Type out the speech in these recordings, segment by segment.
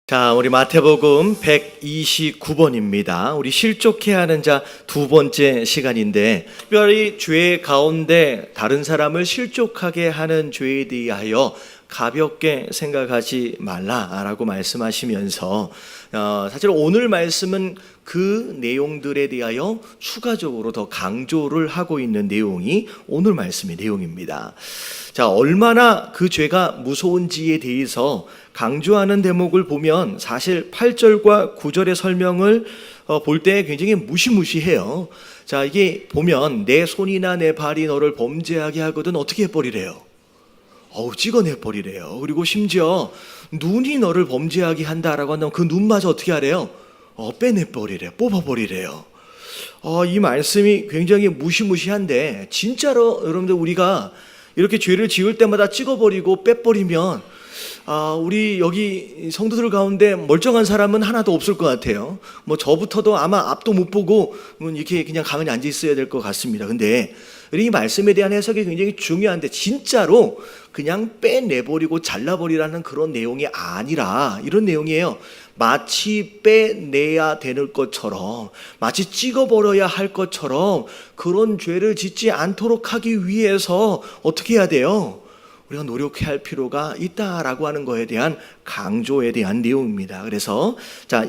자, 우리 마태복음 129번입니다. 우리 실족해야 하는 자 두 번째 시간인데, 특별히 죄 가운데 다른 사람을 실족하게 하는 죄에 대하여 가볍게 생각하지 말라라고 말씀하시면서 사실 오늘 말씀은 그 내용들에 대하여 추가적으로 더 강조를 하고 있는 내용이 오늘 말씀의 내용입니다. 자, 얼마나 그 죄가 무서운지에 대해서 강조하는 대목을 보면 사실 8절과 9절의 설명을 볼 때 굉장히 무시무시해요. 자, 이게 보면 내 손이나 내 발이 너를 범죄하게 하거든 어떻게 해버리래요? 찍어내버리래요. 그리고 심지어 눈이 너를 범죄하게 한다라고 한다면 그 눈마저 어떻게 하래요? 빼내버리래요. 뽑아버리래요. 이 말씀이 굉장히 무시무시한데, 진짜로 여러분들 우리가 이렇게 죄를 지을 때마다 찍어버리고 빼버리면 우리 여기 성도들 가운데 멀쩡한 사람은 하나도 없을 것 같아요. 저부터도 아마 앞도 못 보고 이렇게 그냥 가만히 앉아 있어야 될 것 같습니다. 근데 이 말씀에 대한 해석이 굉장히 중요한데, 진짜로 그냥 빼내버리고 잘라버리라는 그런 내용이 아니라 이런 내용이에요. 마치 빼내야 되는 것처럼, 마치 찍어버려야 할 것처럼 그런 죄를 짓지 않도록 하기 위해서 어떻게 해야 돼요? 우리가 노력해야 할 필요가 있다라고 하는 것에 대한 강조에 대한 내용입니다. 그래서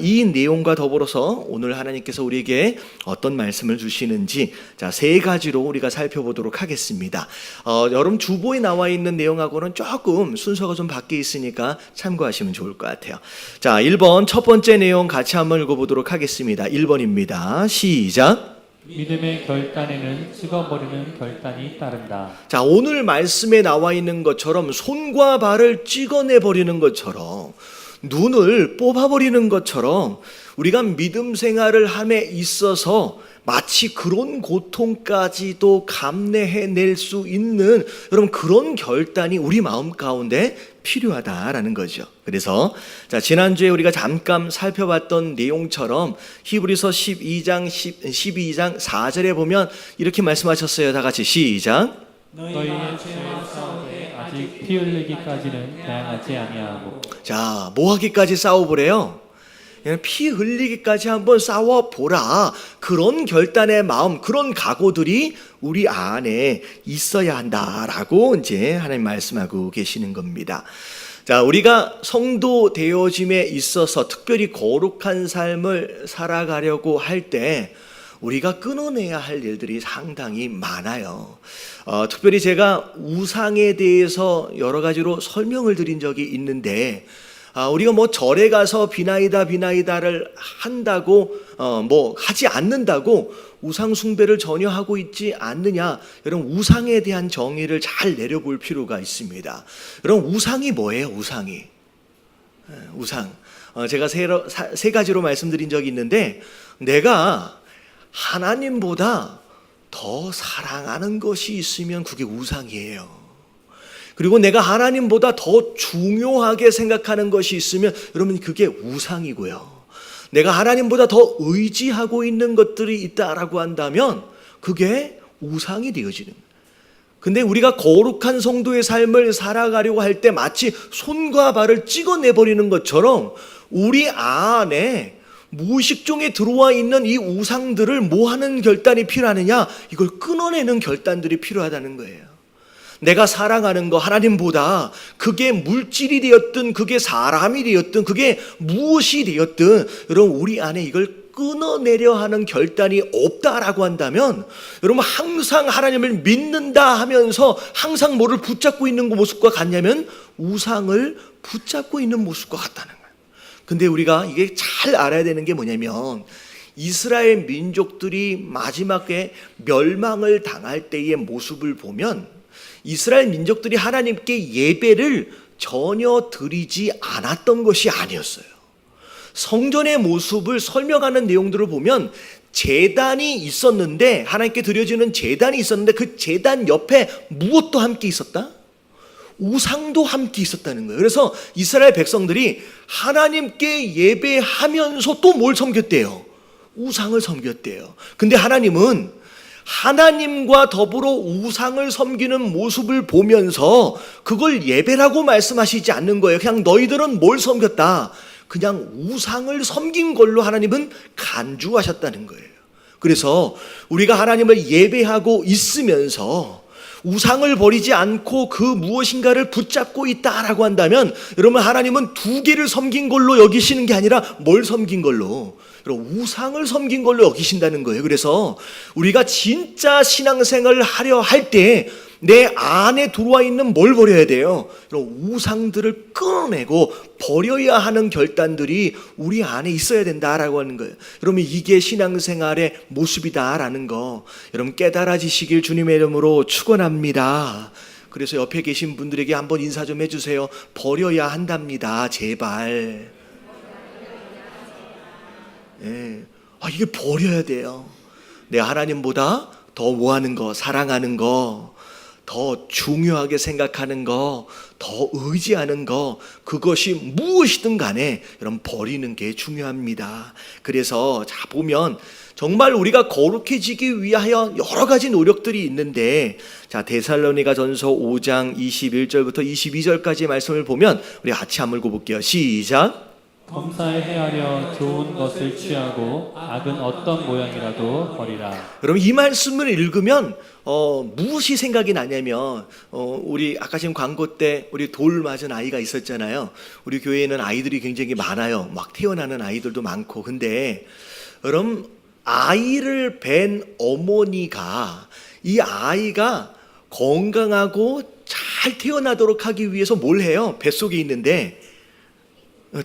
이 내용과 더불어서 오늘 하나님께서 우리에게 어떤 말씀을 주시는지 세 가지로 우리가 살펴보도록 하겠습니다. 여러분 주보에 나와 있는 내용하고는 조금 순서가 좀 바뀌어 있으니까 참고하시면 좋을 것 같아요. 1번 첫 번째 내용 같이 한번 읽어보도록 하겠습니다. 1번입니다. 시작. 믿음의 결단에는 찍어버리는 결단이 따른다. 자, 오늘 말씀에 나와 있는 것처럼 손과 발을 찍어내버리는 것처럼, 눈을 뽑아버리는 것처럼 우리가 믿음 생활을 함에 있어서 마치 그런 고통까지도 감내해낼 수 있는 여러분 그런 결단이 우리 마음 가운데 필요하다라는 거죠. 그래서 지난주에 우리가 잠깐 살펴봤던 내용처럼 히브리서 12장 4절에 보면 이렇게 말씀하셨어요. 다 같이 시작. 너희의 죄와 싸우되 아직 피 흘리기까지는 다양하지 아니하고. 자, 뭐 하기까지 싸워보래요? 피 흘리기까지 한번 싸워보라. 그런 결단의 마음, 그런 각오들이 우리 안에 있어야 한다라고 이제 하나님 말씀하고 계시는 겁니다. 자, 우리가 성도 되어짐에 있어서 특별히 거룩한 삶을 살아가려고 할 때 우리가 끊어내야 할 일들이 상당히 많아요. 특별히 제가 우상에 대해서 여러 가지로 설명을 드린 적이 있는데, 우리가 절에 가서 비나이다를 한다고 하지 않는다고 우상 숭배를 전혀 하고 있지 않느냐. 여러분 우상에 대한 정의를 잘 내려볼 필요가 있습니다. 여러분 우상이 뭐예요? 우상. 제가 세 가지로 말씀드린 적이 있는데, 내가 하나님보다 더 사랑하는 것이 있으면 그게 우상이에요. 그리고 내가 하나님보다 더 중요하게 생각하는 것이 있으면 여러분 그게 우상이고요. 내가 하나님보다 더 의지하고 있는 것들이 있다라고 한다면 그게 우상이 되어지는 거예요. 근데 우리가 거룩한 성도의 삶을 살아가려고 할 때 마치 손과 발을 찍어내버리는 것처럼 우리 안에 무의식중에 들어와 있는 이 우상들을 뭐 하는 결단이 필요하느냐? 이걸 끊어내는 결단들이 필요하다는 거예요. 내가 사랑하는 거 하나님보다 그게 물질이 되었든 그게 사람이 되었든 그게 무엇이 되었든 여러분 우리 안에 이걸 끊어내려 하는 결단이 없다라고 한다면 여러분 항상 하나님을 믿는다 하면서 항상 뭐를 붙잡고 있는 모습과 같냐면 우상을 붙잡고 있는 모습과 같다는 거예요. 근데 우리가 이게 잘 알아야 되는 게 뭐냐면 이스라엘 민족들이 마지막에 멸망을 당할 때의 모습을 보면 이스라엘 민족들이 하나님께 예배를 전혀 드리지 않았던 것이 아니었어요. 성전의 모습을 설명하는 내용들을 보면 제단이 있었는데, 하나님께 드려지는 제단이 있었는데 그 제단 옆에 무엇도 함께 있었다? 우상도 함께 있었다는 거예요. 그래서 이스라엘 백성들이 하나님께 예배하면서 또 뭘 섬겼대요? 우상을 섬겼대요. 근데 하나님은 하나님과 더불어 우상을 섬기는 모습을 보면서 그걸 예배라고 말씀하시지 않는 거예요. 그냥 너희들은 뭘 섬겼다? 그냥 우상을 섬긴 걸로 하나님은 간주하셨다는 거예요. 그래서 우리가 하나님을 예배하고 있으면서 우상을 버리지 않고 그 무엇인가를 붙잡고 있다라고 한다면 여러분, 하나님은 두 개를 섬긴 걸로 여기시는 게 아니라 뭘 섬긴 걸로? 우상을 섬긴 걸로 여기신다는 거예요. 그래서 우리가 진짜 신앙생활을 하려 할 때 내 안에 들어와 있는 뭘 버려야 돼요? 우상들을 끊어내고 버려야 하는 결단들이 우리 안에 있어야 된다라고 하는 거예요. 여러분, 이게 신앙생활의 모습이다라는 거 여러분 깨달아지시길 주님의 이름으로 축원합니다. 그래서 옆에 계신 분들에게 한번 인사 좀 해주세요. 버려야 한답니다. 제발. 예. 이게 버려야 돼요. 내 하나님보다 더 뭐하는 거, 사랑하는 거, 더 중요하게 생각하는 거, 더 의지하는 거, 그것이 무엇이든 간에 여러분 버리는 게 중요합니다. 그래서 자 보면 정말 우리가 거룩해지기 위하여 여러 가지 노력들이 있는데, 자 데살로니가전서 5장 21절부터 22절까지의 말씀을 보면 우리 같이 한번 읽어볼게요. 시작. 범사에 헤아려 좋은 것을 취하고 악은 어떤 모양이라도 버리라. 여러분, 이 말씀을 읽으면 무엇이 생각이 나냐면 우리 아까 지금 광고 때 우리 돌 맞은 아이가 있었잖아요. 우리 교회에는 아이들이 굉장히 많아요. 막 태어나는 아이들도 많고. 근데 여러분, 아이를 뵌 어머니가 이 아이가 건강하고 잘 태어나도록 하기 위해서 뭘 해요? 뱃속에 있는데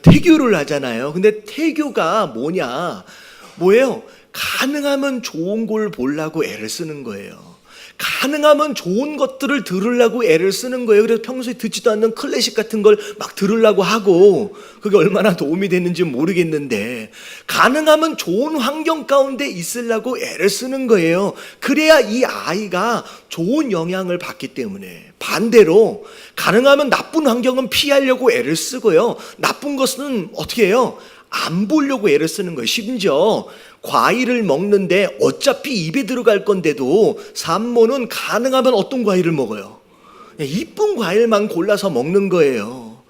태교를 하잖아요. 근데 태교가 뭐예요? 가능하면 좋은 걸 보려고 애를 쓰는 거예요. 가능하면 좋은 것들을 들으려고 애를 쓰는 거예요. 그래서 평소에 듣지도 않는 클래식 같은 걸 막 들으려고 하고, 그게 얼마나 도움이 됐는지 모르겠는데 가능하면 좋은 환경 가운데 있으려고 애를 쓰는 거예요. 그래야 이 아이가 좋은 영향을 받기 때문에. 반대로 가능하면 나쁜 환경은 피하려고 애를 쓰고요, 나쁜 것은 어떻게 해요? 안 보려고 애를 쓰는 거예요. 심지어 과일을 먹는데 어차피 입에 들어갈 건데도 산모는 가능하면 어떤 과일을 먹어요? 이쁜 과일만 골라서 먹는 거예요.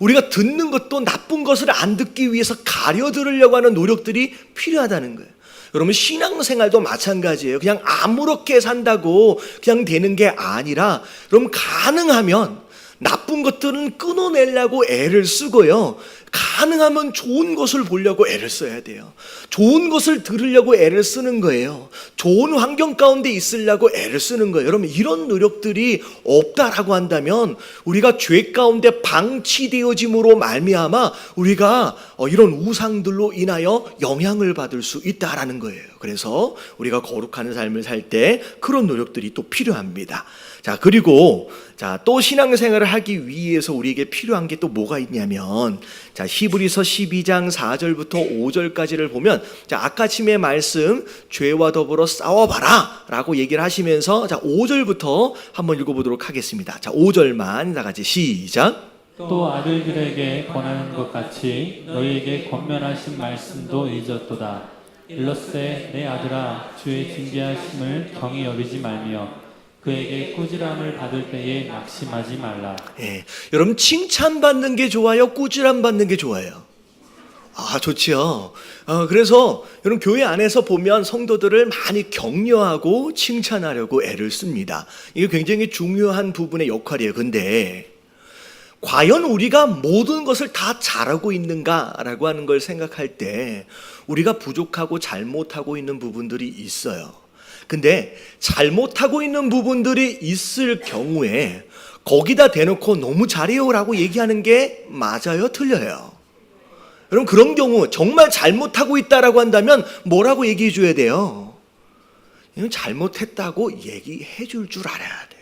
우리가 듣는 것도 나쁜 것을 안 듣기 위해서 가려 들으려고 하는 노력들이 필요하다는 거예요. 여러분, 신앙생활도 마찬가지예요. 그냥 아무렇게 산다고 그냥 되는 게 아니라, 여러분 가능하면 나쁜 것들은 끊어내려고 애를 쓰고요, 가능하면 좋은 것을 보려고 애를 써야 돼요. 좋은 것을 들으려고 애를 쓰는 거예요. 좋은 환경 가운데 있으려고 애를 쓰는 거예요. 여러분, 이런 노력들이 없다라고 한다면 우리가 죄 가운데 방치되어짐으로 말미암아 우리가 이런 우상들로 인하여 영향을 받을 수 있다라는 거예요. 그래서 우리가 거룩한 삶을 살 때 그런 노력들이 또 필요합니다. 자, 그리고 또 신앙생활을 하기 위해서 우리에게 필요한 게 또 뭐가 있냐면, 자 히브리서 12장 4절부터 5절까지를 보면, 자 아까 아침에 말씀 죄와 더불어 싸워봐라 라고 얘기를 하시면서, 자 5절부터 한번 읽어보도록 하겠습니다. 자 5절만 다 같이 시작. 또 아들들에게 권하는 것 같이 너희에게 권면하신 말씀도 잊었도다. 일러스되 내 아들아, 주의 징계하심을 경히 여기지 말며 그에게 꾸지람을 받을 때에 낙심하지 말라. 여러분, 칭찬받는 게 좋아요? 꾸지람 받는 게 좋아요? 좋지요. 그래서 여러분, 교회 안에서 보면 성도들을 많이 격려하고 칭찬하려고 애를 씁니다. 이게 굉장히 중요한 부분의 역할이에요. 근데 과연 우리가 모든 것을 다 잘하고 있는가라고 하는 걸 생각할 때 우리가 부족하고 잘못하고 있는 부분들이 있어요. 근데 잘못하고 있는 부분들이 있을 경우에 거기다 대놓고 너무 잘해요 라고 얘기하는 게 맞아요? 틀려요? 여러분, 그런 경우 정말 잘못하고 있다라고 한다면 뭐라고 얘기해 줘야 돼요? 잘못했다고 얘기해 줄 줄 알아야 돼요.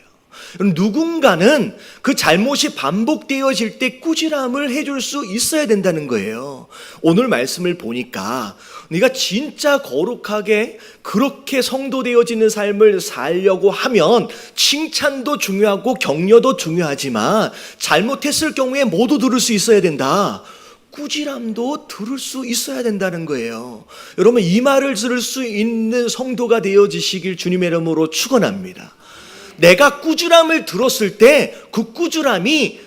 누군가는 그 잘못이 반복되어질 때 꾸지람을 해줄 수 있어야 된다는 거예요. 오늘 말씀을 보니까 네가 진짜 거룩하게 그렇게 성도되어지는 삶을 살려고 하면 칭찬도 중요하고 격려도 중요하지만 잘못했을 경우에 모두 들을 수 있어야 된다. 꾸지람도 들을 수 있어야 된다는 거예요. 여러분, 이 말을 들을 수 있는 성도가 되어지시길 주님의 이름으로 축원합니다. 내가 꾸지람을 들었을 때 그 꾸지람이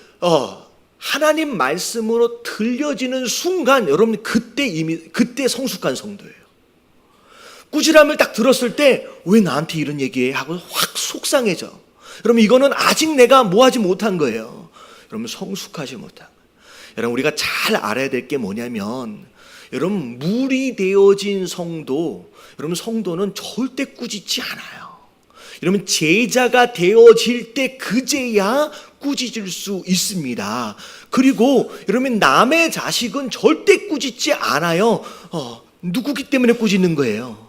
하나님 말씀으로 들려지는 순간 여러분 그때 성숙한 성도예요. 꾸지람을 딱 들었을 때 왜 나한테 이런 얘기해? 하고 확 속상해져. 여러분 이거는 아직 내가 뭐하지 못한 거예요. 여러분 성숙하지 못한 거예요. 여러분 우리가 잘 알아야 될 게 뭐냐면 여러분 물이 되어진 성도, 여러분 성도는 절대 꾸짖지 않아요. 여러분 제자가 되어질 때 그제야 꾸짖을 수 있습니다. 그리고 여러분 남의 자식은 절대 꾸짖지 않아요. 누구기 때문에 꾸짖는 거예요?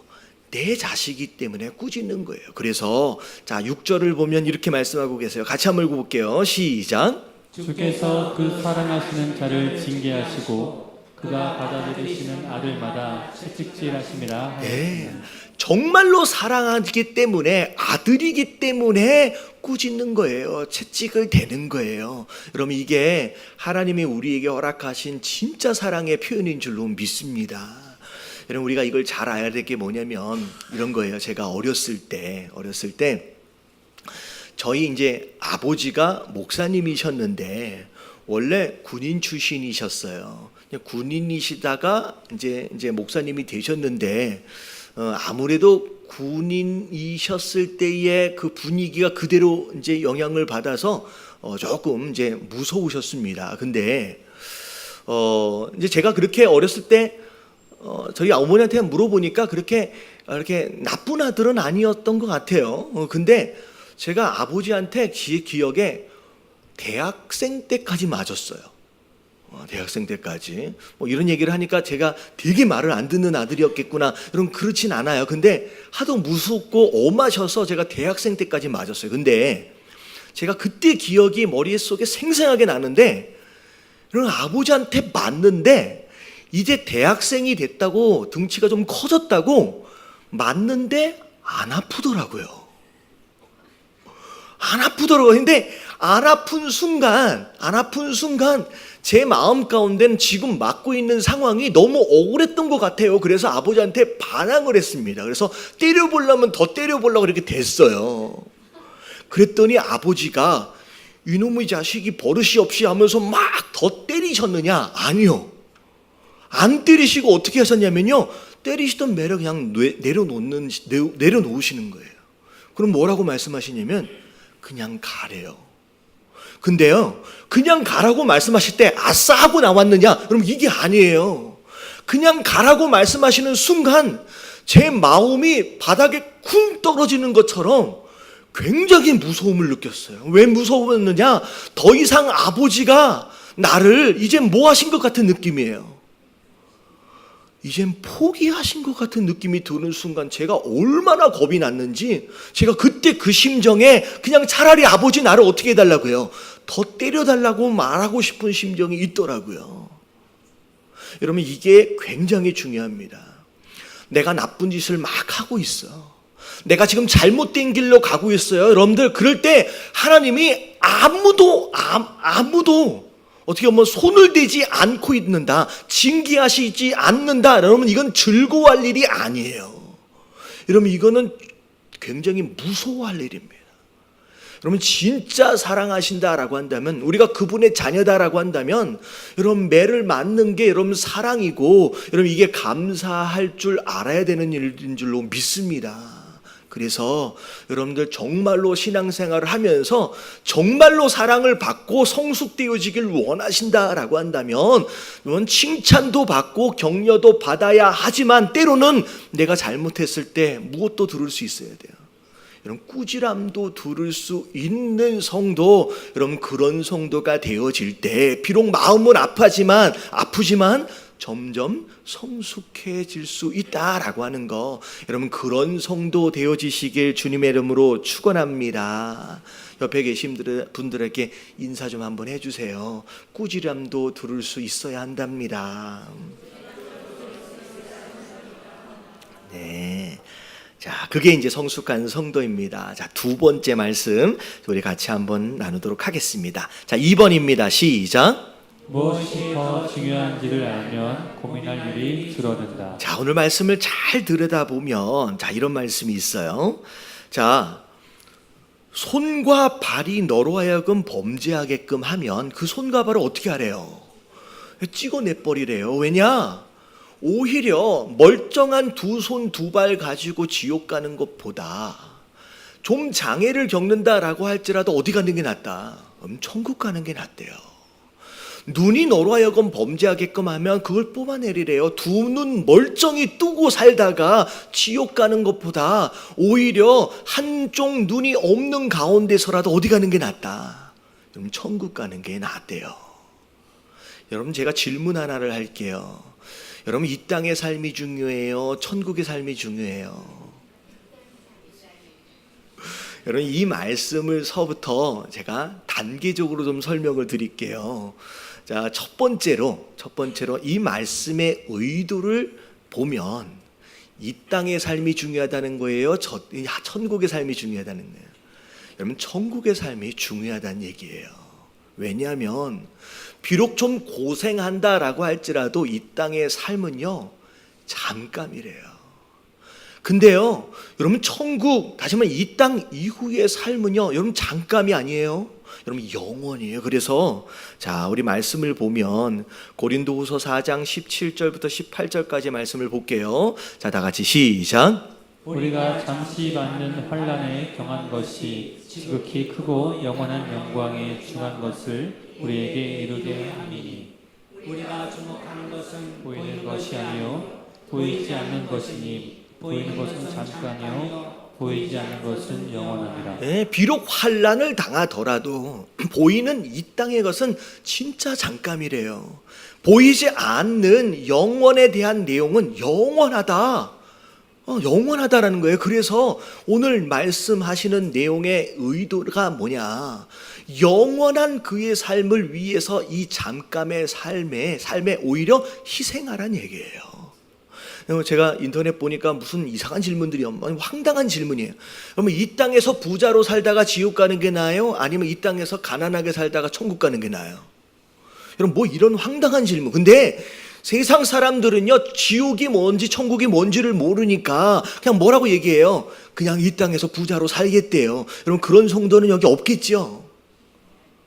내 자식이기 때문에 꾸짖는 거예요. 그래서 자 6절을 보면 이렇게 말씀하고 계세요. 같이 한번 읽어볼게요. 시작. 주께서 그 사랑하시는 자를 징계하시고 그가 받아들이시는 아들마다 채찍질하심이라. 네, 정말로 사랑하기 때문에 아들이기 때문에 꾸짖는 거예요. 채찍을 대는 거예요. 여러분 이게 하나님이 우리에게 허락하신 진짜 사랑의 표현인 줄로 믿습니다. 여러분 우리가 이걸 잘 알아야 될 게 뭐냐면 이런 거예요. 제가 어렸을 때 저희 이제 아버지가 목사님이셨는데 원래 군인 출신이셨어요. 군인이시다가 이제 목사님이 되셨는데 아무래도 군인이셨을 때의 그 분위기가 그대로 이제 영향을 받아서 조금 이제 무서우셨습니다. 근데 이제 제가 그렇게 어렸을 때 저희 어머니한테 물어보니까 그렇게 나쁜 아들은 아니었던 것 같아요. 근데 제가 아버지한테 기억에 대학생 때까지 맞았어요. 대학생 때까지. 이런 얘기를 하니까 제가 되게 말을 안 듣는 아들이었겠구나. 여러분 그렇진 않아요. 근데 하도 무섭고 엄하셔서 제가 대학생 때까지 맞았어요. 근데 제가 그때 기억이 머릿속에 생생하게 나는데 여러분 아버지한테 맞는데 이제 대학생이 됐다고 등치가 좀 커졌다고 맞는데 안 아프더라고요. 안 아프더라고요. 근데 안 아픈 순간 제 마음 가운데는 지금 맞고 있는 상황이 너무 억울했던 것 같아요. 그래서 아버지한테 반항을 했습니다. 그래서 때려보려면 더 때려보려고 이렇게 됐어요. 그랬더니 아버지가 이놈의 자식이 버릇이 없이 하면서 막 더 때리셨느냐? 아니요. 안 때리시고 어떻게 하셨냐면요. 때리시던 매를 그냥 내려놓으시는 거예요. 그럼 뭐라고 말씀하시냐면 그냥 가래요. 근데요, 그냥 가라고 말씀하실 때 아싸 하고 나왔느냐? 그럼 이게 아니에요. 그냥 가라고 말씀하시는 순간 제 마음이 바닥에 쿵 떨어지는 것처럼 굉장히 무서움을 느꼈어요. 왜 무서웠느냐? 더 이상 아버지가 나를 이제 뭐 하신 것 같은 느낌이에요. 이젠 포기하신 것 같은 느낌이 드는 순간 제가 얼마나 겁이 났는지 제가 그때 그 심정에 그냥 차라리 아버지 나를 어떻게 해달라고요? 더 때려달라고 말하고 싶은 심정이 있더라고요. 여러분 이게 굉장히 중요합니다. 내가 나쁜 짓을 막 하고 있어. 내가 지금 잘못된 길로 가고 있어요. 여러분들 그럴 때 하나님이 아무도 어떻게 보면 손을 대지 않고 있는다, 징계하시지 않는다. 여러분 이건 즐거워할 일이 아니에요. 여러분 이거는 굉장히 무서워할 일입니다. 여러분 진짜 사랑하신다라고 한다면, 우리가 그분의 자녀다라고 한다면 여러분 매를 맞는 게 여러분 사랑이고 여러분 이게 감사할 줄 알아야 되는 일인 줄로 믿습니다. 그래서 여러분들 정말로 신앙생활을 하면서 정말로 사랑을 받고 성숙되어지길 원하신다라고 한다면 여러분 칭찬도 받고 격려도 받아야 하지만 때로는 내가 잘못했을 때 무엇도 들을 수 있어야 돼요. 여러분 꾸지람도 들을 수 있는 성도, 여러분 그런 성도가 되어질 때 비록 마음은 아프지만 점점 성숙해질 수 있다라고 하는 거, 여러분 그런 성도 되어지시길 주님의 이름으로 축원합니다. 옆에 계신 분들에게 인사 좀 한번 해주세요. 꾸지람도 들을 수 있어야 한답니다. 네. 자, 그게 이제 성숙한 성도입니다. 자, 두 번째 말씀 우리 같이 한번 나누도록 하겠습니다. 자, 2번입니다. 시작. 무엇이 더 중요한지를 알면 고민할 일이 줄어든다. 자, 오늘 말씀을 잘 들여다보면 자, 이런 말씀이 있어요. 자, 손과 발이 너로 하여금 범죄하게끔 하면 그 손과 발을 어떻게 하래요? 찍어내버리래요. 왜냐? 오히려 멀쩡한 두 손 두 발 가지고 지옥 가는 것보다 좀 장애를 겪는다라고 할지라도 어디 가는 게 낫다? 천국 가는 게 낫대요. 눈이 너로 하여금 범죄하게끔 하면 그걸 뽑아내리래요. 두 눈 멀쩡히 뜨고 살다가 지옥 가는 것보다 오히려 한쪽 눈이 없는 가운데서라도 어디 가는 게 낫다? 그럼 천국 가는 게 낫대요. 여러분, 제가 질문 하나를 할게요. 여러분, 이 땅의 삶이 중요해요? 천국의 삶이 중요해요? 여러분, 이 말씀을서부터 제가 단계적으로 좀 설명을 드릴게요. 자, 첫 번째로 이 말씀의 의도를 보면 이 땅의 삶이 중요하다는 거예요? 천국의 삶이 중요하다는 거예요? 여러분, 천국의 삶이 중요하다는 얘기예요. 왜냐하면 비록 좀 고생한다라고 할지라도 이 땅의 삶은요, 잠깐이래요. 근데요, 여러분, 천국, 다시 말해 이 땅 이후의 삶은요, 여러분, 잠깐이 아니에요. 여러분, 영원이에요. 그래서 자, 우리 말씀을 보면 고린도후서 4장 17절부터 18절까지 말씀을 볼게요. 자, 다 같이 시작. 우리가 잠시 받는 환난에 경한 것이 지극히 크고 영원한 영광에 중한 것을 우리에게 이루게 함이니, 우리가 주목하는 것은 보이는 것이 아니요 보이지 않는 것이니, 보이는 것은 잠깐이요 보이지 않는 것은 영원하니라. 네, 비록 환난을 당하더라도 보이는 이 땅의 것은 진짜 잠깐이래요. 보이지 않는 영원에 대한 내용은 영원하다. 영원하다라는 거예요. 그래서 오늘 말씀하시는 내용의 의도가 뭐냐? 영원한 그의 삶을 위해서 이 잠깐의 삶에 오히려 희생하라는 얘기예요. 제가 인터넷 보니까 무슨 이상한 질문들이 황당한 질문이에요. 그러면 이 땅에서 부자로 살다가 지옥 가는 게 나아요? 아니면 이 땅에서 가난하게 살다가 천국 가는 게 나아요? 여러분, 뭐 이런 황당한 질문. 근데 세상 사람들은요, 지옥이 뭔지 천국이 뭔지를 모르니까 그냥 뭐라고 얘기해요? 그냥 이 땅에서 부자로 살겠대요. 여러분, 그런 성도는 여기 없겠죠?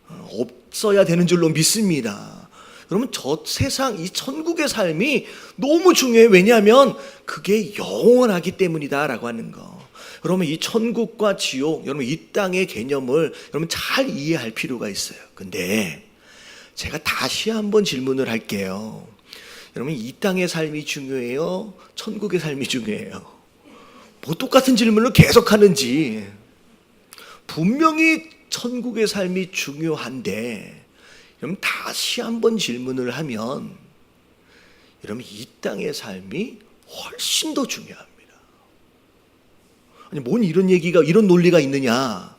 없어야 되는 줄로 믿습니다. 그러면 저 세상 이 천국의 삶이 너무 중요해요. 왜냐하면 그게 영원하기 때문이다라고 하는 거. 그러면 이 천국과 지옥, 여러분 이 땅의 개념을 여러분 잘 이해할 필요가 있어요. 근데 제가 다시 한번 질문을 할게요. 여러분, 이 땅의 삶이 중요해요? 천국의 삶이 중요해요? 뭐 똑같은 질문을 계속하는지. 분명히 천국의 삶이 중요한데, 여러분 다시 한번 질문을 하면 여러분 이 땅의 삶이 훨씬 더 중요합니다. 아니, 뭔 이런 얘기가, 이런 논리가 있느냐?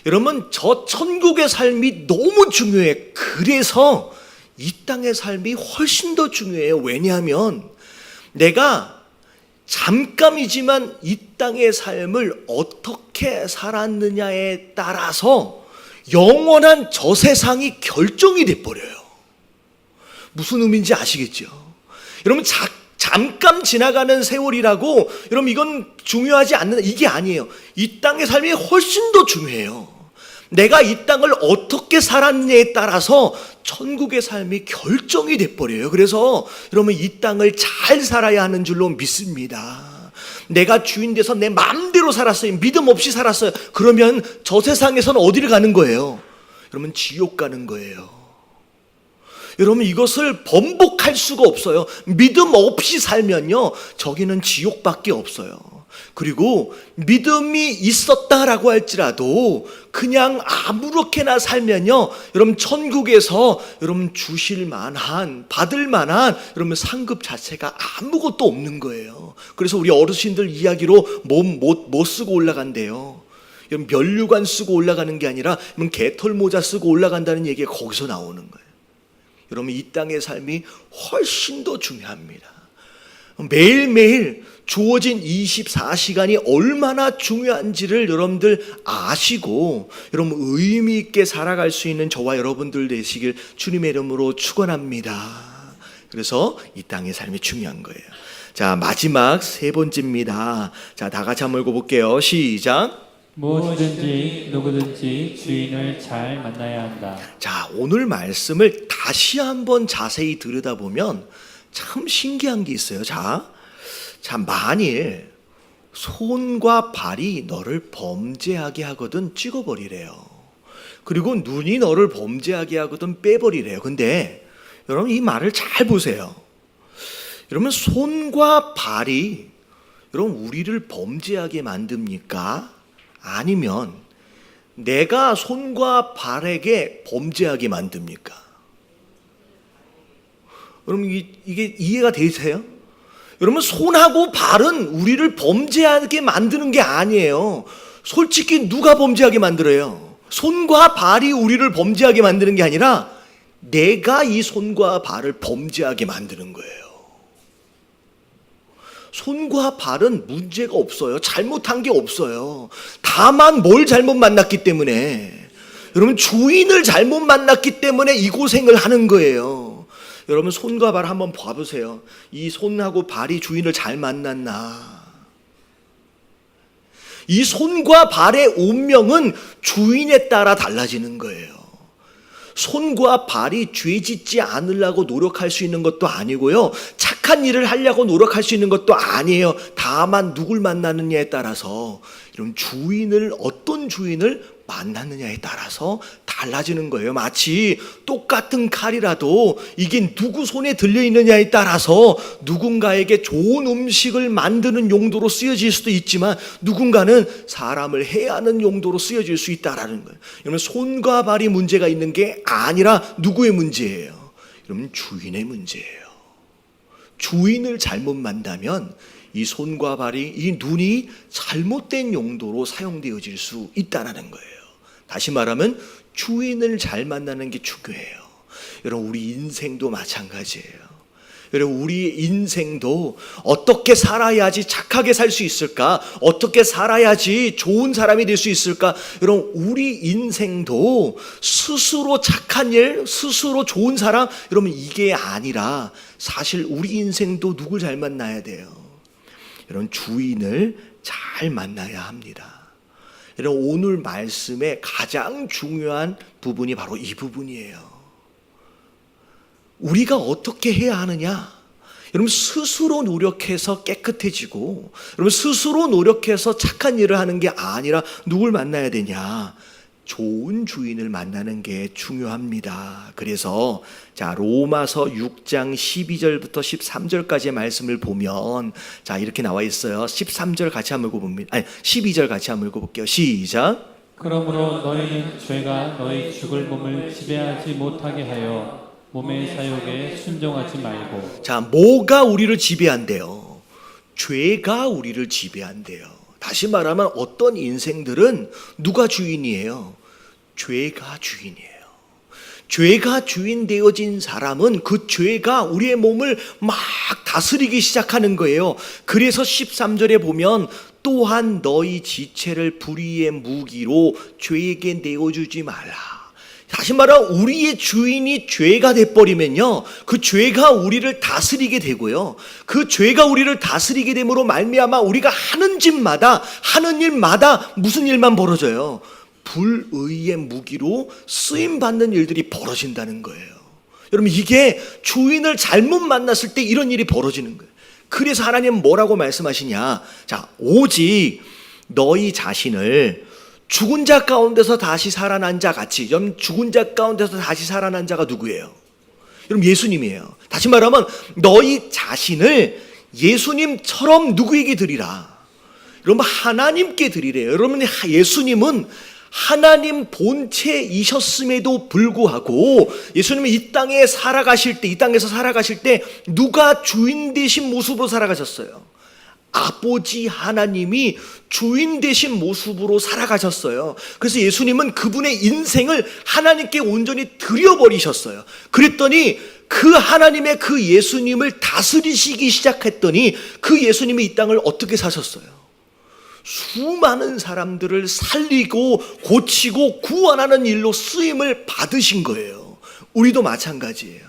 여러분, 저 천국의 삶이 너무 중요해. 그래서 이 땅의 삶이 훨씬 더 중요해요. 왜냐하면 내가 잠깐이지만 이 땅의 삶을 어떻게 살았느냐에 따라서 영원한 저 세상이 결정이 돼버려요. 무슨 의미인지 아시겠죠? 여러분, 잠깐 지나가는 세월이라고 여러분 이건 중요하지 않는, 이게 아니에요. 이 땅의 삶이 훨씬 더 중요해요. 내가 이 땅을 어떻게 살았느냐에 따라서 천국의 삶이 결정이 돼버려요. 그래서 여러분 이 땅을 잘 살아야 하는 줄로 믿습니다. 내가 주인 돼서 내 마음대로 살았어요. 믿음 없이 살았어요. 그러면 저 세상에서는 어디를 가는 거예요? 여러분, 지옥 가는 거예요. 여러분, 이것을 번복할 수가 없어요. 믿음 없이 살면요, 저기는 지옥밖에 없어요. 그리고 믿음이 있었다라고 할지라도 그냥 아무렇게나 살면요, 여러분 천국에서 여러분 주실 만한, 받을 만한 여러분 상급 자체가 아무것도 없는 거예요. 그래서 우리 어르신들 이야기로 못 쓰고 올라간대요. 여러분, 면류관 쓰고 올라가는 게 아니라 개털 모자 쓰고 올라간다는 얘기가 거기서 나오는 거예요. 여러분, 이 땅의 삶이 훨씬 더 중요합니다. 매일매일 주어진 24시간이 얼마나 중요한지를 여러분들 아시고 여러분 의미 있게 살아갈 수 있는 저와 여러분들 되시길 주님의 이름으로 축원합니다. 그래서 이 땅의 삶이 중요한 거예요. 자, 마지막 세 번째입니다. 자, 다 같이 한번 읽어볼게요. 시작. 무엇이든지 누구든지 주인을 잘 만나야 한다. 자, 오늘 말씀을 다시 한번 자세히 들여다보면 참 신기한 게 있어요. 자, 만일 손과 발이 너를 범죄하게 하거든 찍어버리래요. 그리고 눈이 너를 범죄하게 하거든 빼버리래요. 근데 여러분 이 말을 잘 보세요. 여러분 손과 발이 여러분 우리를 범죄하게 만듭니까? 아니면 내가 손과 발에게 범죄하게 만듭니까? 여러분 이게 이해가 되세요? 여러분 손하고 발은 우리를 범죄하게 만드는 게 아니에요. 솔직히 누가 범죄하게 만들어요? 손과 발이 우리를 범죄하게 만드는 게 아니라 내가 이 손과 발을 범죄하게 만드는 거예요. 손과 발은 문제가 없어요. 잘못한 게 없어요. 다만 뭘 잘못 만났기 때문에, 여러분 주인을 잘못 만났기 때문에 이 고생을 하는 거예요. 여러분 손과 발 한번 봐보세요. 이 손하고 발이 주인을 잘 만났나? 이 손과 발의 운명은 주인에 따라 달라지는 거예요. 손과 발이 죄 짓지 않으려고 노력할 수 있는 것도 아니고요, 착한 일을 하려고 노력할 수 있는 것도 아니에요. 다만 누굴 만나느냐에 따라서, 이런 주인을, 어떤 주인을 만났느냐에 따라서 달라지는 거예요. 마치 똑같은 칼이라도 이게 누구 손에 들려있느냐에 따라서 누군가에게 좋은 음식을 만드는 용도로 쓰여질 수도 있지만 누군가는 사람을 해하는 용도로 쓰여질 수 있다라는 거예요. 여러분 손과 발이 문제가 있는 게 아니라 누구의 문제예요? 여러분 주인의 문제예요. 주인을 잘못 만나면 이 손과 발이, 이 눈이 잘못된 용도로 사용되어질 수 있다는 거예요. 다시 말하면 주인을 잘 만나는 게 중요해요. 여러분 우리 인생도 마찬가지예요. 여러분 우리 인생도 어떻게 살아야지 착하게 살 수 있을까? 어떻게 살아야지 좋은 사람이 될 수 있을까? 여러분 우리 인생도 스스로 착한 일, 스스로 좋은 사람, 여러분 이게 아니라 사실 우리 인생도 누굴 잘 만나야 돼요? 여러분 주인을 잘 만나야 합니다. 여러분 오늘 말씀의 가장 중요한 부분이 바로 이 부분이에요. 우리가 어떻게 해야 하느냐? 여러분 스스로 노력해서 깨끗해지고, 여러분 스스로 노력해서 착한 일을 하는 게 아니라 누굴 만나야 되냐? 좋은 주인을 만나는 게 중요합니다. 그래서 자 로마서 6장 12절부터 13절까지의 말씀을 보면 자 이렇게 나와 있어요. 13절 같이 한번 읽어봅니다. 아니 12절 같이 한번 읽어볼게요. 시작. 그러므로 너희는 죄가 너희 죽을 몸을 지배하지 못하게 하여 몸의 사욕에 순종하지 말고. 자 뭐가 우리를 지배한대요? 죄가 우리를 지배한대요. 다시 말하면 어떤 인생들은 누가 주인이에요? 죄가 주인이에요. 죄가 주인 되어진 사람은 그 죄가 우리의 몸을 막 다스리기 시작하는 거예요. 그래서 13절에 보면 또한 너희 지체를 불의의 무기로 죄에게 내어주지 말라. 다시 말하면 우리의 주인이 죄가 돼버리면요, 그 죄가 우리를 다스리게 되고요, 그 죄가 우리를 다스리게 됨으로 말미암아 우리가 하는 짓마다, 하는 일마다 무슨 일만 벌어져요? 불의의 무기로 쓰임받는 일들이 벌어진다는 거예요. 여러분 이게 주인을 잘못 만났을 때 이런 일이 벌어지는 거예요. 그래서 하나님은 뭐라고 말씀하시냐? 자 오직 너희 자신을 죽은 자 가운데서 다시 살아난 자 같이, 죽은 자 가운데서 다시 살아난 자가 누구예요? 여러분 예수님이에요. 다시 말하면 너희 자신을 예수님처럼 누구에게 드리라? 여러분 하나님께 드리래요. 여러분 예수님은 하나님 본체이셨음에도 불구하고 예수님은 이 땅에 살아가실 때, 이 땅에서 살아가실 때 누가 주인 되신 모습으로 살아가셨어요? 아버지 하나님이 주인 되신 모습으로 살아가셨어요. 그래서 예수님은 그분의 인생을 하나님께 온전히 드려버리셨어요. 그랬더니 그 하나님의 그 예수님을 다스리시기 시작했더니 그 예수님이 이 땅을 어떻게 사셨어요? 수많은 사람들을 살리고 고치고 구원하는 일로 쓰임을 받으신 거예요. 우리도 마찬가지예요.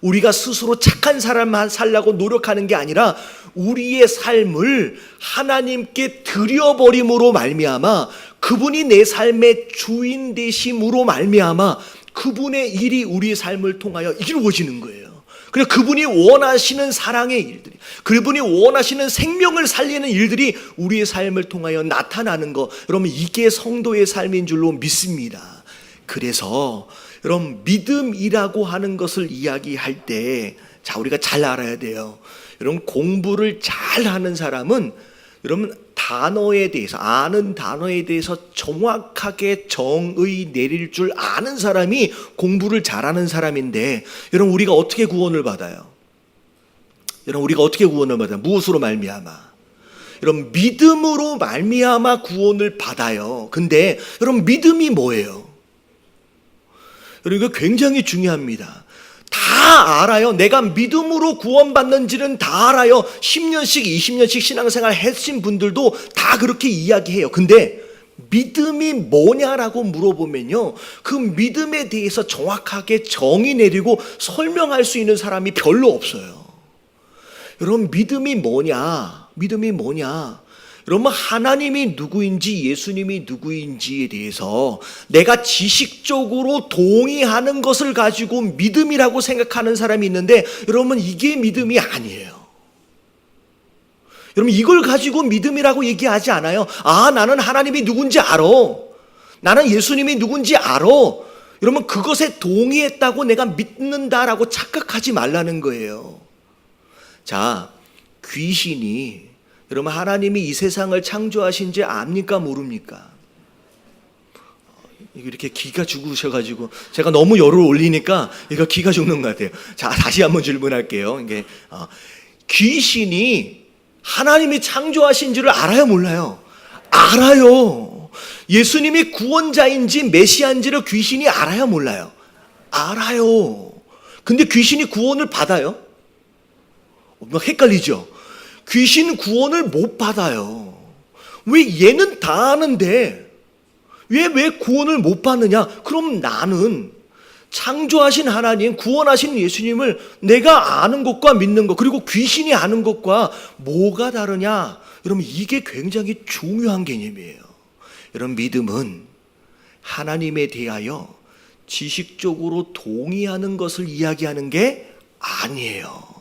우리가 스스로 착한 삶을 살려고 노력하는 게 아니라 우리의 삶을 하나님께 드려버림으로 말미암아 그분이 내 삶의 주인 되심으로 말미암아 그분의 일이 우리의 삶을 통하여 이루어지는 거예요. 그래서 그분이 원하시는 사랑의 일들이, 그분이 원하시는 생명을 살리는 일들이 우리의 삶을 통하여 나타나는 것, 여러분 이게 성도의 삶인 줄로 믿습니다. 그래서 여러분 믿음이라고 하는 것을 이야기할 때 자, 우리가 잘 알아야 돼요. 여러분 공부를 잘 하는 사람은 여러분 단어에 대해서, 아는 단어에 대해서 정확하게 정의 내릴 줄 아는 사람이 공부를 잘하는 사람인데, 여러분 우리가 어떻게 구원을 받아요? 여러분 우리가 어떻게 구원을 받아요? 무엇으로 말미암아? 여러분 믿음으로 말미암아 구원을 받아요. 근데 여러분 믿음이 뭐예요? 여러분 이거 굉장히 중요합니다. 다 알아요. 내가 믿음으로 구원받는지는 다 알아요. 10년씩 20년씩 신앙생활 하신 분들도 다 그렇게 이야기해요. 근데 믿음이 뭐냐라고 물어보면요, 그 믿음에 대해서 정확하게 정의 내리고 설명할 수 있는 사람이 별로 없어요. 여러분 믿음이 뭐냐? 믿음이 뭐냐? 여러분 하나님이 누구인지 예수님이 누구인지에 대해서 내가 지식적으로 동의하는 것을 가지고 믿음이라고 생각하는 사람이 있는데, 여러분 이게 믿음이 아니에요. 여러분 이걸 가지고 믿음이라고 얘기하지 않아요. 아, 나는 하나님이 누군지 알아, 나는 예수님이 누군지 알아, 여러분 그것에 동의했다고 내가 믿는다라고 착각하지 말라는 거예요. 자, 귀신이 여러분 하나님이 이 세상을 창조하신지 압니까 모릅니까? 이렇게 기가 죽으셔가지고 제가 너무 열을 올리니까 이거 기가 죽는 것 같아요. 자, 다시 한번 질문할게요. 이게 귀신이 하나님이 창조하신 줄을 알아요 몰라요? 알아요. 예수님이 구원자인지 메시아인지를 귀신이 알아요 몰라요? 알아요. 근데 귀신이 구원을 받아요? 헷갈리죠? 귀신 구원을 못 받아요. 왜 얘는 다 아는데 왜 구원을 못 받느냐? 그럼 나는 창조하신 하나님, 구원하신 예수님을 내가 아는 것과 믿는 것, 그리고 귀신이 아는 것과 뭐가 다르냐? 여러분 이게 굉장히 중요한 개념이에요. 여러분 믿음은 하나님에 대하여 지식적으로 동의하는 것을 이야기하는 게 아니에요.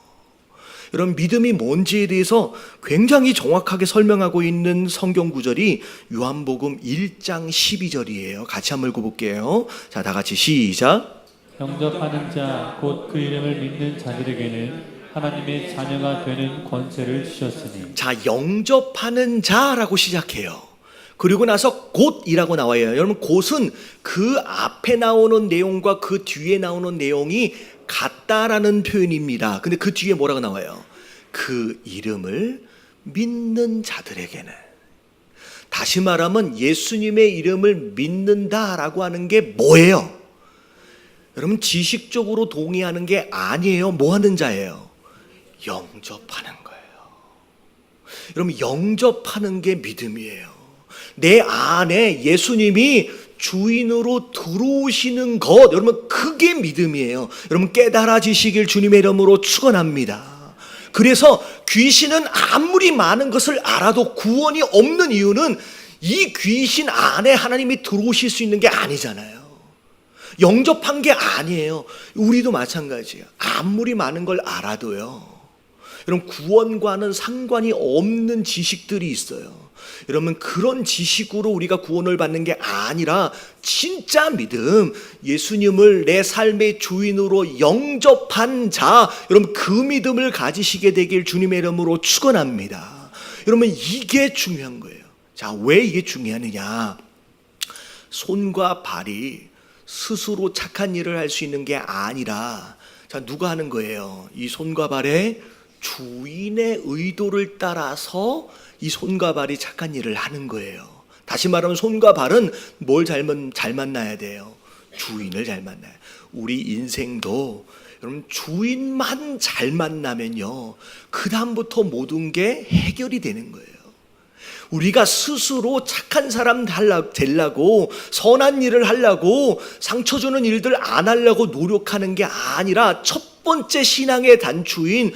여러분 믿음이 뭔지에 대해서 굉장히 정확하게 설명하고 있는 성경 구절이 요한복음 1장 12절이에요. 같이 한번 읽어볼게요. 자, 다 같이 시작. 영접하는 자 곧 그 이름을 믿는 자들에게는 하나님의 자녀가 되는 권세를 주셨으니. 자, 영접하는 자라고 시작해요. 그리고 나서 곧이라고 나와요. 여러분 곧은 그 앞에 나오는 내용과 그 뒤에 나오는 내용이 같다라는 표현입니다. 근데 그 뒤에 뭐라고 나와요? 그 이름을 믿는 자들에게는. 다시 말하면 예수님의 이름을 믿는다라고 하는 게 뭐예요? 여러분 지식적으로 동의하는 게 아니에요. 뭐 하는 자예요? 영접하는 거예요. 여러분 영접하는 게 믿음이에요. 내 안에 예수님이 주인으로 들어오시는 것, 여러분 그게 믿음이에요. 여러분 깨달아지시길 주님의 이름으로 축원합니다. 그래서 귀신은 아무리 많은 것을 알아도 구원이 없는 이유는 이 귀신 안에 하나님이 들어오실 수 있는 게 아니잖아요. 영접한 게 아니에요. 우리도 마찬가지예요. 아무리 많은 걸 알아도요, 여러분 구원과는 상관이 없는 지식들이 있어요. 여러분 그런 지식으로 우리가 구원을 받는 게 아니라 진짜 믿음, 예수님을 내 삶의 주인으로 영접한 자, 여러분 그 믿음을 가지시게 되길 주님의 이름으로 축원합니다. 여러분 이게 중요한 거예요. 자, 왜 이게 중요하느냐? 손과 발이 스스로 착한 일을 할 수 있는 게 아니라, 자, 누가 하는 거예요? 이 손과 발에 주인의 의도를 따라서 이 손과 발이 착한 일을 하는 거예요. 다시 말하면 손과 발은 뭘 잘 만나야 돼요? 주인을 잘 만나요. 우리 인생도 여러분 주인만 잘 만나면요, 그 다음부터 모든 게 해결이 되는 거예요. 우리가 스스로 착한 사람 되려고, 선한 일을 하려고, 상처 주는 일들 안 하려고 노력하는 게 아니라 첫 첫 번째 신앙의 단추인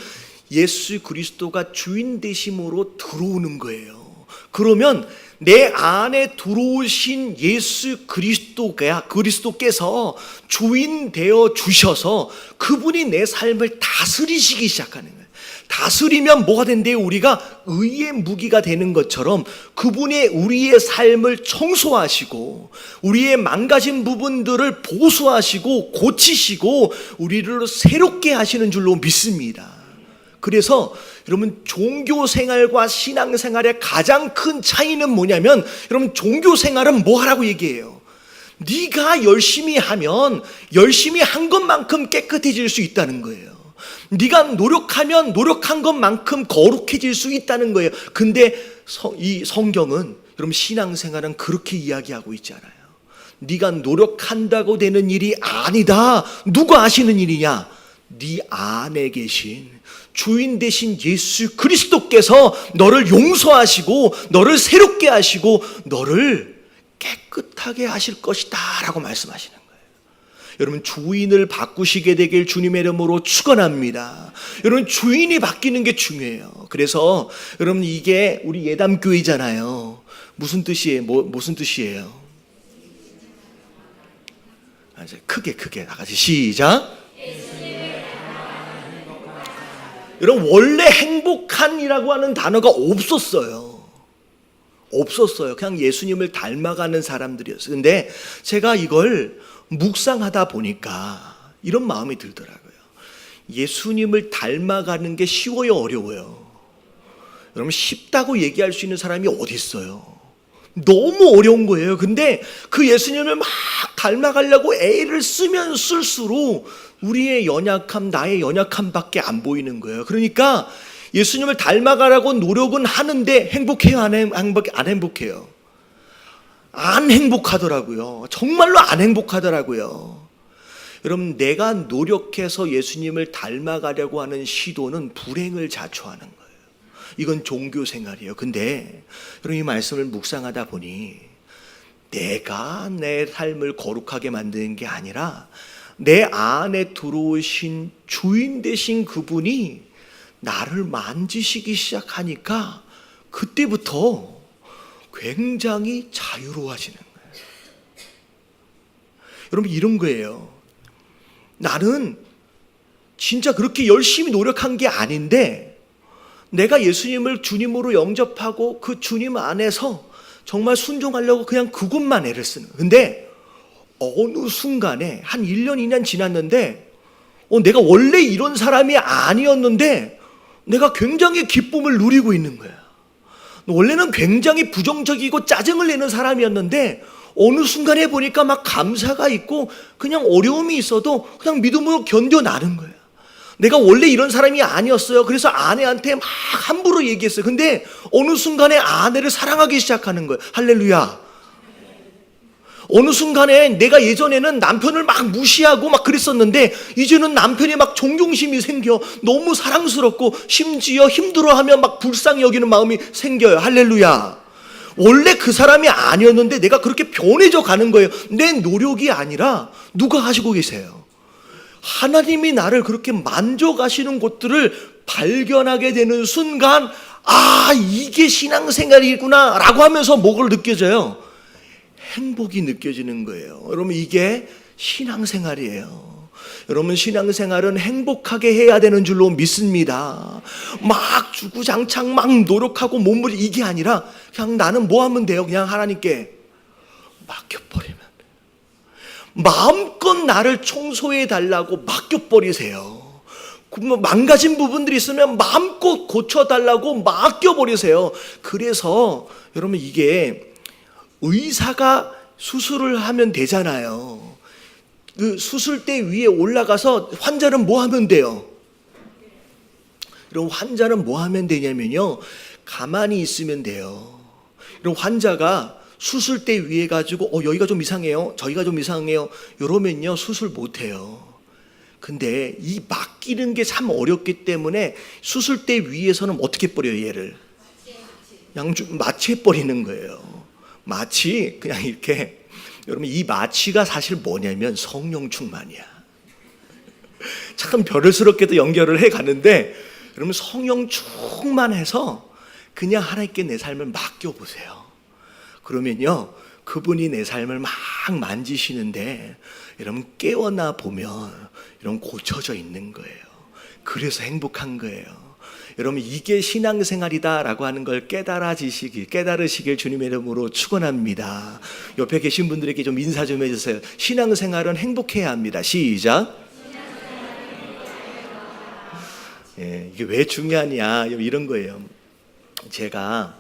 예수 그리스도가 주인 되심으로 들어오는 거예요. 그러면 내 안에 들어오신 예수 그리스도께서 주인 되어 주셔서 그분이 내 삶을 다스리시기 시작하는 거예요. 다스리면 뭐가 된대요? 우리가 의의 무기가 되는 것처럼 그분이 우리의 삶을 청소하시고 우리의 망가진 부분들을 보수하시고 고치시고 우리를 새롭게 하시는 줄로 믿습니다. 그래서 여러분, 종교 생활과 신앙 생활의 가장 큰 차이는 뭐냐면, 여러분, 종교 생활은 뭐 하라고 얘기해요? 네가 열심히 하면 열심히 한 것만큼 깨끗해질 수 있다는 거예요. 네가 노력하면 노력한 것만큼 거룩해질 수 있다는 거예요. 근데 이 성경은, 여러분, 신앙생활은 그렇게 이야기하고 있지 않아요. 네가 노력한다고 되는 일이 아니다. 누가 하시는 일이냐? 네 안에 계신 주인 되신 예수 그리스도께서 너를 용서하시고 너를 새롭게 하시고 너를 깨끗하게 하실 것이다 라고 말씀하시는 거예요. 여러분, 주인을 바꾸시게 되길 주님의 이름으로 축원합니다. 여러분, 주인이 바뀌는 게 중요해요. 그래서 여러분, 이게 우리 예담교회잖아요. 무슨 뜻이에요? 무슨 뜻이에요? 크게 다 같이 시작. 여러분, 원래 행복한이라고 하는 단어가 없었어요. 그냥 예수님을 닮아가는 사람들이었어요. 근데 제가 이걸 묵상하다 보니까 이런 마음이 들더라고요. 예수님을 닮아가는 게 쉬워요, 어려워요? 여러분, 쉽다고 얘기할 수 있는 사람이 어디 있어요? 너무 어려운 거예요. 근데 그 예수님을 막 닮아가려고 애를 쓰면 쓸수록 우리의 연약함, 나의 연약함밖에 안 보이는 거예요. 그러니까 예수님을 닮아가라고 노력은 하는데 행복해요? 안 행복해요? 안 행복하더라고요. 정말로 안 행복하더라고요. 여러분, 내가 노력해서 예수님을 닮아가려고 하는 시도는 불행을 자초하는 거예요. 이건 종교 생활이에요. 근데 여러분, 이 말씀을 묵상하다 보니 내가 내 삶을 거룩하게 만드는 게 아니라 내 안에 들어오신 주인 되신 그분이 나를 만지시기 시작하니까 그때부터 굉장히 자유로워지는 거예요. 여러분, 이런 거예요. 나는 진짜 그렇게 열심히 노력한 게 아닌데 내가 예수님을 주님으로 영접하고 그 주님 안에서 정말 순종하려고 그냥 그것만 애를 쓰는 거예요. 근데 어느 순간에 한 1년, 2년 지났는데 내가 원래 이런 사람이 아니었는데 내가 굉장히 기쁨을 누리고 있는 거야. 원래는 굉장히 부정적이고 짜증을 내는 사람이었는데 어느 순간에 보니까 막 감사가 있고 그냥 어려움이 있어도 그냥 믿음으로 견뎌나는 거야. 내가 원래 이런 사람이 아니었어요. 그래서 아내한테 막 함부로 얘기했어요. 근데 어느 순간에 아내를 사랑하기 시작하는 거예요. 할렐루야. 어느 순간에 내가 예전에는 남편을 막 무시하고 막 그랬었는데 이제는 남편이 막 존경심이 생겨 너무 사랑스럽고 심지어 힘들어하면 막 불쌍히 여기는 마음이 생겨요. 할렐루야. 원래 그 사람이 아니었는데 내가 그렇게 변해져 가는 거예요. 내 노력이 아니라 누가 하시고 계세요? 하나님이 나를 그렇게 만져가시는 것들을 발견하게 되는 순간, 아, 이게 신앙생활이구나 라고 하면서 뭐가 느껴져요? 행복이 느껴지는 거예요. 여러분, 이게 신앙생활이에요. 여러분, 신앙생활은 행복하게 해야 되는 줄로 믿습니다. 막 주구장창 막 노력하고 몸부림 이게 아니라 그냥 나는 뭐 하면 돼요? 그냥 하나님께 맡겨버리면 돼요. 마음껏 나를 청소해 달라고 맡겨버리세요. 망가진 부분들이 있으면 마음껏 고쳐달라고 맡겨버리세요. 그래서 여러분, 이게 의사가 수술을 하면 되잖아요. 그 수술대 위에 올라가서 환자는 뭐 하면 돼요? 그럼 환자는 뭐 하면 되냐면요, 가만히 있으면 돼요. 그럼 환자가 수술대 위에 가지고 여기가 좀 이상해요, 저기가 좀 이상해요 이러면요 수술 못 해요. 근데 이 맡기는 게 참 어렵기 때문에 수술대 위에서는 어떻게 버려요? 얘를 마취해 버리는 거예요. 마치 그냥 이렇게. 여러분, 이 마취가 사실 뭐냐면 성령 충만이야. 참 별스럽게도 연결을 해 가는데, 여러분 성령 충만해서 그냥 하나님께 내 삶을 맡겨보세요. 그러면요, 그분이 내 삶을 막 만지시는데 여러분 깨어나 보면 여러분 고쳐져 있는 거예요. 그래서 행복한 거예요. 여러분 이게 신앙생활이다라고 하는 걸 깨달으시길 주님의 이름으로 축원합니다. 옆에 계신 분들에게 좀 인사 좀 해주세요. 신앙생활은 행복해야 합니다. 시작. 예, 이게 왜 중요하냐 이런 거예요. 제가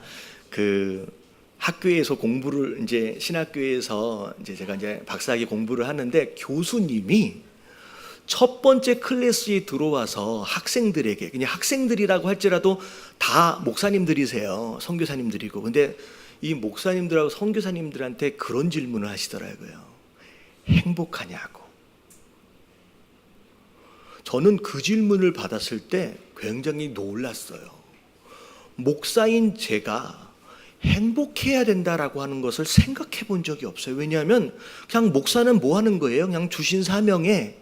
그 학교에서 공부를 이제 신학교에서 이제 제가 이제 박사학위 공부를 하는데, 교수님이 첫 번째 클래스에 들어와서 학생들에게, 그냥 학생들이라고 할지라도 다 목사님들이세요. 선교사님들이고. 근데 이 목사님들하고 선교사님들한테 그런 질문을 하시더라고요. 행복하냐고. 저는 그 질문을 받았을 때 굉장히 놀랐어요. 목사인 제가 행복해야 된다라고 하는 것을 생각해 본 적이 없어요. 왜냐하면 그냥 목사는 뭐 하는 거예요? 그냥 주신 사명에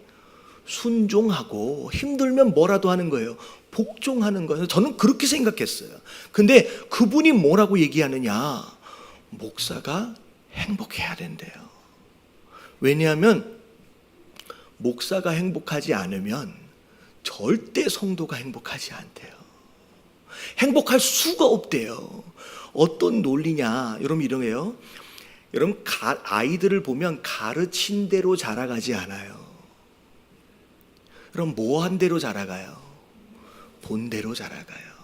순종하고 힘들면 뭐라도 하는 거예요. 복종하는 거예요. 저는 그렇게 생각했어요. 근데 그분이 뭐라고 얘기하느냐? 목사가 행복해야 된대요. 왜냐하면 목사가 행복하지 않으면 절대 성도가 행복하지 않대요. 행복할 수가 없대요. 어떤 논리냐? 여러분 이런 거예요. 여러분 아이들을 보면 가르친 대로 자라가지 않아요. 그럼 뭐한 대로 자라가요? 본대로 자라가요.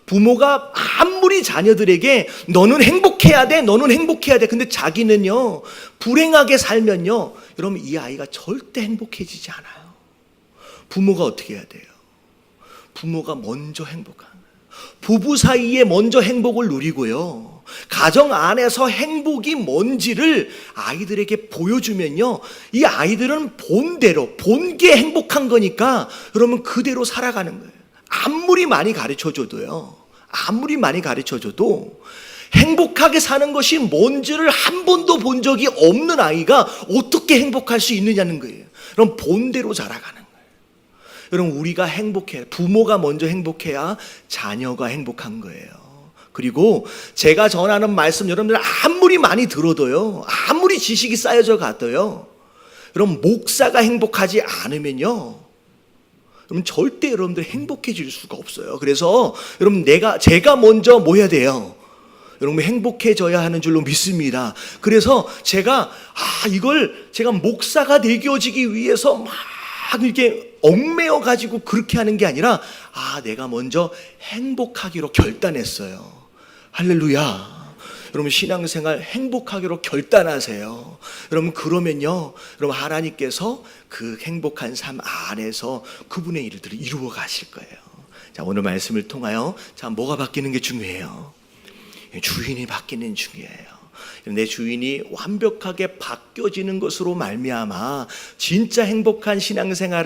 부모가 아무리 자녀들에게 너는 행복해야 돼, 너는 행복해야 돼. 근데 자기는요 불행하게 살면요, 여러분 이 아이가 절대 행복해지지 않아요. 부모가 어떻게 해야 돼요? 부모가 먼저 행복한 거예요. 부부 사이에 먼저 행복을 누리고요, 가정 안에서 행복이 뭔지를 아이들에게 보여주면요, 이 아이들은 본대로 본게 행복한 거니까 여러분 그대로 살아가는 거예요. 아무리 많이 가르쳐줘도 행복하게 사는 것이 뭔지를 한 번도 본 적이 없는 아이가 어떻게 행복할 수 있느냐는 거예요. 그럼 본대로 자라가는 거예요. 여러분 우리가 행복해, 부모가 먼저 행복해야 자녀가 행복한 거예요. 그리고 제가 전하는 말씀 여러분들 아무리 많이 들어도요, 아무리 지식이 쌓여져 가도요, 여러분 목사가 행복하지 않으면요, 여러분 절대 여러분들 행복해질 수가 없어요. 그래서 여러분 제가 먼저 뭐 해야 돼요? 여러분 행복해져야 하는 줄로 믿습니다. 그래서 이걸 제가 목사가 되어지기 위해서 막 이렇게 얽매여 가지고 그렇게 하는 게 아니라 내가 먼저 행복하기로 결단했어요. 할렐루야. 여러분 신앙생활 행복하기로 결단하세요. 여러분 그러면요, 여러분 하나님께서 그 행복한 삶 안에서 그분의 일들을 이루어 가실 거예요. 자, 오늘 말씀을 통하여 뭐가 바뀌는 게 중요해요? 주인이 바뀌는 중요해요. 내 주인이 완벽하게 바뀌어지는 것으로 말미암아 진짜 행복한 신앙생활을